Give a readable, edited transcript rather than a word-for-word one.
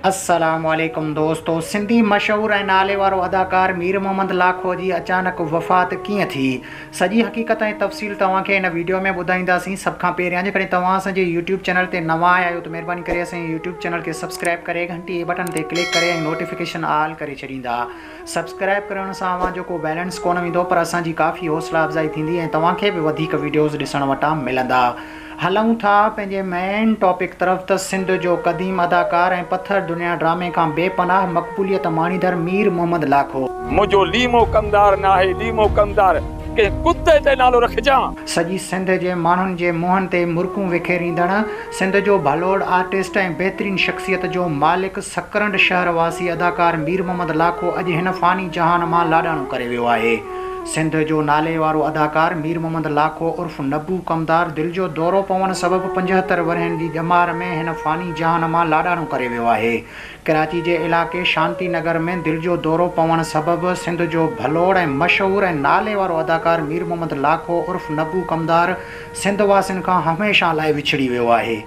अस्सलामुअलैकुम दोस्तों, सिंधी मशहूर ऐं नाले वारो अदाकार मीर मोहम्मद लाखो जी अचानक वफ़ात कीअं थी। सॼी हक़ीक़त ऐं तफ़सील तव्हांखे हिन वीडियो में ॿुधाईंदासीं। सभ खां पहिरियां जेकॾहिं तव्हां असांजे यूट्यूब चैनल ते नवां आया आहियो त महिरबानी करे असांजे यूट्यूब चैनल खे सब्सक्राइब करे घंटी जे बटन ते क्लिक करे ऐं नोटिफिकेशन ऑल करे छॾींदा। सब्सक्राइब करण सां अव्हांजो को बैलेंस कोन वेंदो, पर असांजी काफ़ी हौसला अफ़ज़ाई थींदी ऐं तव्हांखे बि वधीक वीडियोज़ ॾिसण वटां मिलंदा। हलूं था पंहिंजे मेन टॉपिक तरफ़ त सिंध जो क़दीम अदाकार ऐं पत्थर दुनिया ड्रामे खां बेपनाह मक़बूलियत माणींदड़ मीर मोहम्मद लाखो। मुझो लीमो कमदार नाहे, लीमो कमदार के कुत्ते ते नालो रखजां। सॼी सिंध जे माण्हुनि जे मुंहनि ते मुर्कूं विखेरींदड़ सिंध जो भलोड़ आर्टिस्ट ऐं बहितरीन शख़्सियत जो मालिक सकरंड शहर वासी अदाकार मीर मोहम्मद लाखो अॼु हिन फ़ानी जहान मां लाॾाणो करे वियो आहे। सिंध जो नाले वारो अदाकार मीर मोहम्मद लाखो उर्फ़ नब्बू कमदार दिलि जो दौरो पवण सबबि 75 वरहनि जी ॼमार में हिन फ़ानी जहान मां लाॾाणो करे वियो आहे। कराची जे इलाइक़े शांति नगर में दिलि जो दौरो पवण सबबि सिंध जो भलोड़ ऐं मशहूर ऐं नाले वारो अदाकार मीर मोहम्मद लाखो उर्फ़ नब्बू कमदार सिंध वासियुनि खां हमेशह लाइ विछड़ी वियो आहे।